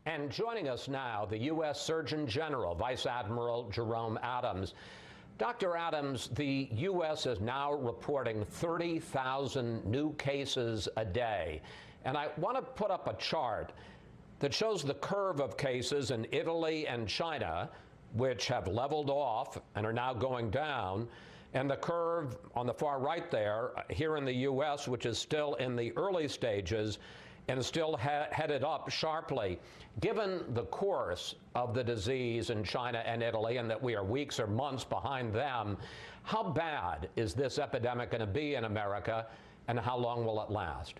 And joining us now, the U.S. Surgeon General, Vice Admiral Jerome Adams. Dr. Adams, the U.S. is now reporting 30,000 new cases a day. And I want to put up a chart that shows the curve of cases in Italy and China, which have leveled off and are now going down, and the curve on the far right there, here in the U.S., which is still in the early stages and is still headed up sharply. Given the course of the disease in China and Italy, and that we are weeks or months behind them, how bad is this epidemic going to be in America, and how long will it last?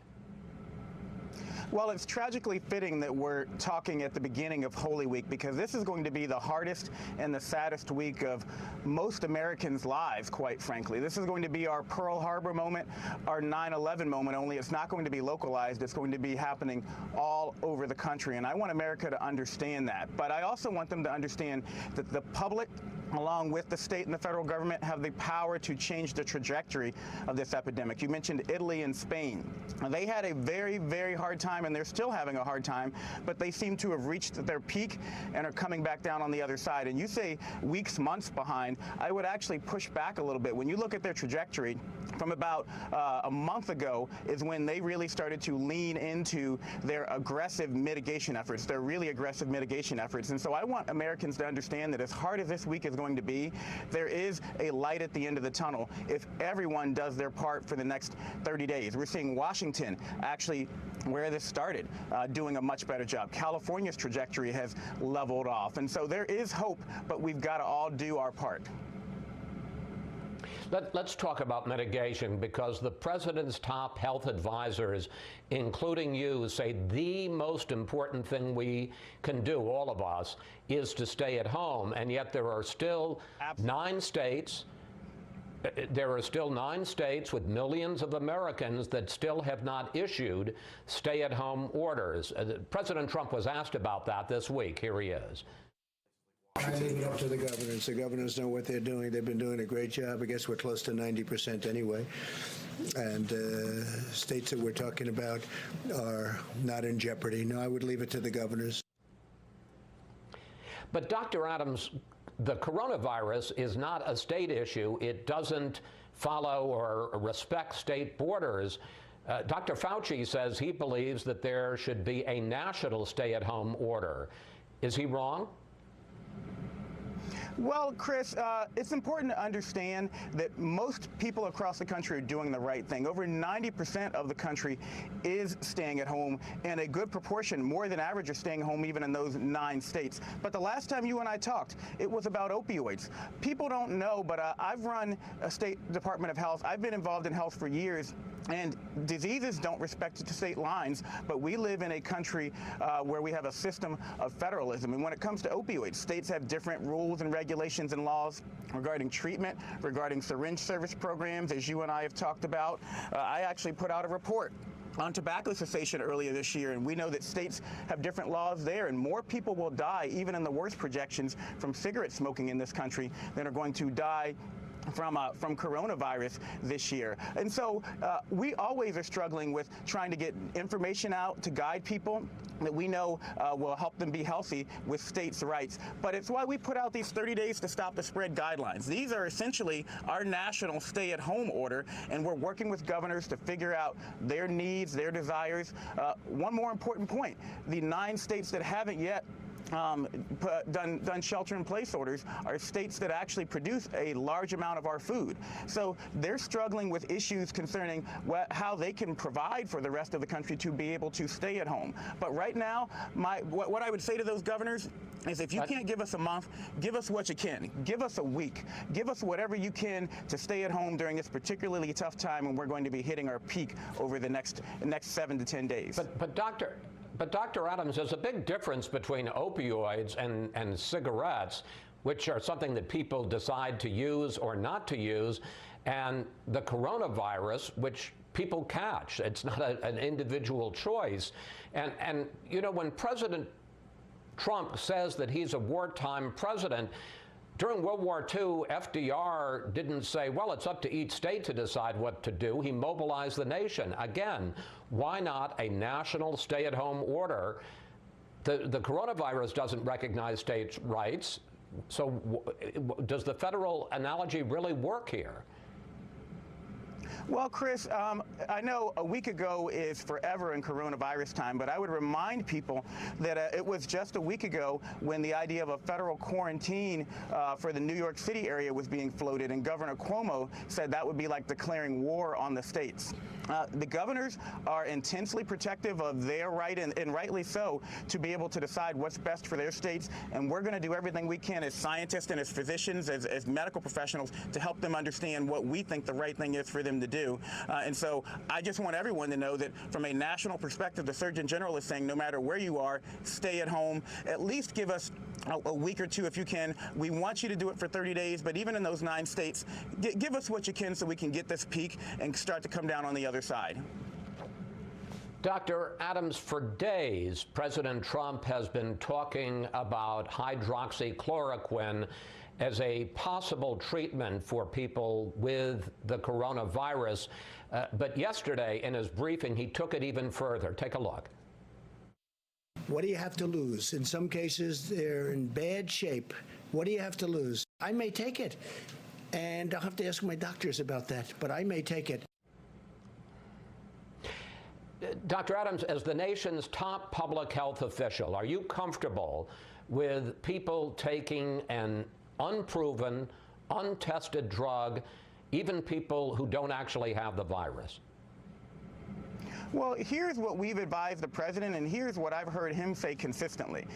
Well, it's tragically fitting that we're talking at the beginning of Holy Week, because this is going to be the hardest and the saddest week of most Americans' lives, quite frankly. This is going to be our Pearl Harbor moment, our 9/11 moment, only it's not going to be localized. It's going to be happening all over the country, and I want America to understand that. But I also want them to understand that the public, along with the state and the federal government, have the power to change the trajectory of this epidemic. You mentioned Italy and Spain. They had a very, very hard time, and they're still having a hard time, but they seem to have reached their peak and are coming back down on the other side. And you say weeks, months behind, I would actually push back a little bit. When you look at their trajectory, from about a month ago is when they really started to lean into their aggressive mitigation efforts, their really aggressive mitigation efforts. And so I want Americans to understand that as hard as this week is going to be, there is a light at the end of the tunnel if everyone does their part for the next 30 days. We're seeing Washington, actually where this started, doing a much better job. California's trajectory has leveled off. And so there is hope, but we've got to all do our part. Let's talk about mitigation, because the president's top health advisors, including you, say the most important thing we can do, all of us, is to stay at home. And yet there are still 9 states. There are still 9 states with millions of Americans that still have not issued stay-at-home orders. President Trump was asked about that this week. Here he is. I leave it up to the governors. The governors know what they're doing. They've been doing a great job. I guess we're close to 90% anyway. And states that we're talking about are not in jeopardy. No, I would leave it to the governors. But Dr. Adams, the coronavirus is not a state issue. It doesn't follow or respect state borders. Dr. Fauci says he believes that there should be a national stay-at-home order. Is he wrong? Well, Chris, it's important to understand that most people across the country are doing the right thing. Over 90% of the country is staying at home, and a good proportion, more than average, are staying home even in those 9 states. But the last time you and I talked, it was about opioids. People don't know, but I've run a state Department of Health. I've been involved in health for years. And diseases don't respect state lines, but we live in a country where we have a system of federalism. And when it comes to opioids, states have different rules and regulations and laws regarding treatment, regarding syringe service programs, as you and I have talked about. I actually put out a report on tobacco cessation earlier this year, and we know that states have different laws there, and more people will die, even in the worst projections, from cigarette smoking in this country than are going to die from coronavirus this year. And so we always are struggling with trying to get information out to guide people that we know will help them be healthy with states' rights. But it's why we put out these 30 days to stop the spread guidelines. These are essentially our national stay-at-home order, and we're working with governors to figure out their needs, their desires. One more important point, the 9 states that haven't yet done shelter-in-place orders are states that actually produce a large amount of our food. So they're struggling with issues concerning how they can provide for the rest of the country to be able to stay at home. But right now, what I would say to those governors is, if you can't give us a month, give us what you can. Give us a week. Give us whatever you can to stay at home during this particularly tough time, and we're going to be hitting our peak over the next 7 to 10 days. But Dr. Adams, there's a big difference between opioids and cigarettes, which are something that people decide to use or not to use, and the coronavirus, which people catch. It's not an individual choice. And you know, when President Trump says that he's a wartime president, during World War II, FDR didn't say, well, it's up to each state to decide what to do. He mobilized the nation. Again, why not a national stay-at-home order the coronavirus doesn't recognize states' rights. So does the federal analogy really work here? Well, Chris, I know a week ago is forever in coronavirus time, but I would remind people that it was just a week ago when the idea of a federal quarantine for the New York City area was being floated, and Governor Cuomo said that would be like declaring war on the states. The governors are intensely protective of their right, and rightly so, to be able to decide what's best for their states, and we're going to do everything we can as scientists and as physicians, as medical professionals, to help them understand what we think the right thing is for them to do. And so I just want everyone to know that from a national perspective, the Surgeon General is saying no matter where you are, stay at home. At least give us a week or two if you can. We want you to do it for 30 days, but even in those 9 states, give us what you can so we can get this peak and start to come down on the other side. Dr. Adams, for days, President Trump has been talking about hydroxychloroquine as a possible treatment for people with the coronavirus. But yesterday, in his briefing, he took it even further. Take a look. What do you have to lose? In some cases, they're in bad shape. What do you have to lose? I may take it, and I'll have to ask my doctors about that, but I may take it. Dr. Adams, as the nation's top public health official, are you comfortable with people taking an unproven, untested drug, even people who don't actually have the virus? Well, here's what we've advised the president, and here's what I've heard him say consistently.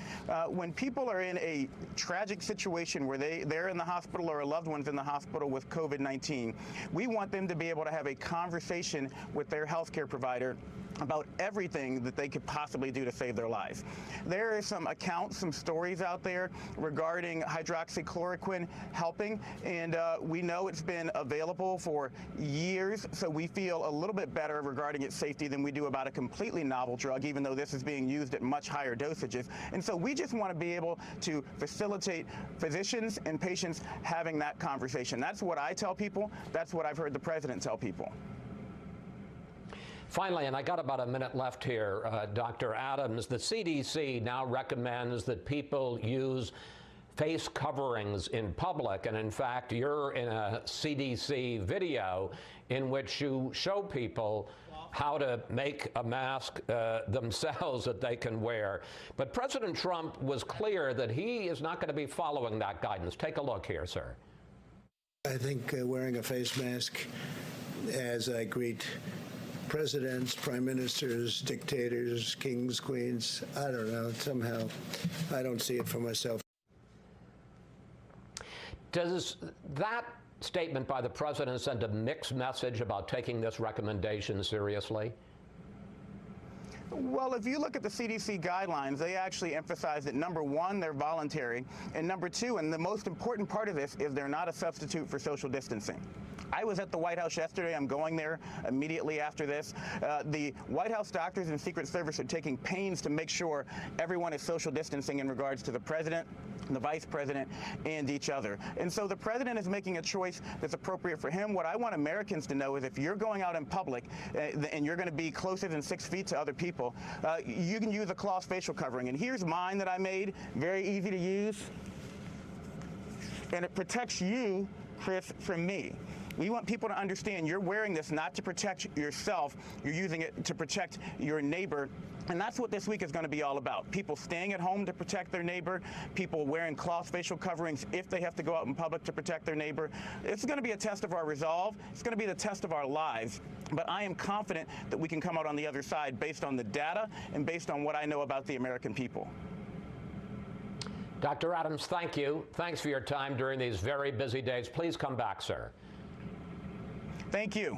When people are in a tragic situation where they're in the hospital or a loved one's in the hospital with COVID-19, we want them to be able to have a conversation with their healthcare provider about everything that they could possibly do to save their lives. There are some accounts, some stories out there regarding hydroxychloroquine helping, and we know it's been available for years, so we feel a little bit better regarding its safety than we do about a completely novel drug, even though this is being used at much higher dosages. And so we just want to be able to facilitate physicians and patients having that conversation. That's what I tell people. That's what I've heard the president tell people. Finally, and I got about a minute left here, Dr. Adams, the CDC now recommends that people use face coverings in public, and in fact, you're in a CDC video in which you show people how to make a mask themselves that they can wear. But President Trump was clear that he is not going to be following that guidance. Take a look here, sir. I think wearing a face mask as I greet presidents, prime ministers, dictators, kings, queens, I don't know, somehow I don't see it for myself. Does that statement by the president send a mixed message about taking this recommendation seriously? Well, if you look at the CDC guidelines, they actually emphasize that, number one, they're voluntary, and number two, and the most important part of this, is they're not a substitute for social distancing. I was at the White House yesterday. I'm going there immediately after this. The White House doctors and Secret Service are taking pains to make sure everyone is social distancing in regards to the president, the vice president, and each other. And so the president is making a choice that's appropriate for him. What I want Americans to know is if you're going out in public and you're going to be closer than 6 feet to other people, you can use a cloth facial covering. And here's mine that I made, very easy to use. And it protects you, Chris, from me. We want people to understand you're wearing this not to protect yourself, you're using it to protect your neighbor. And that's what this week is going to be all about. People staying at home to protect their neighbor, people wearing cloth facial coverings if they have to go out in public to protect their neighbor. It's going to be a test of our resolve. It's going to be the test of our lives. But I am confident that we can come out on the other side based on the data and based on what I know about the American people. Dr. Adams, thank you. Thanks for your time during these very busy days. Please come back, sir. Thank you.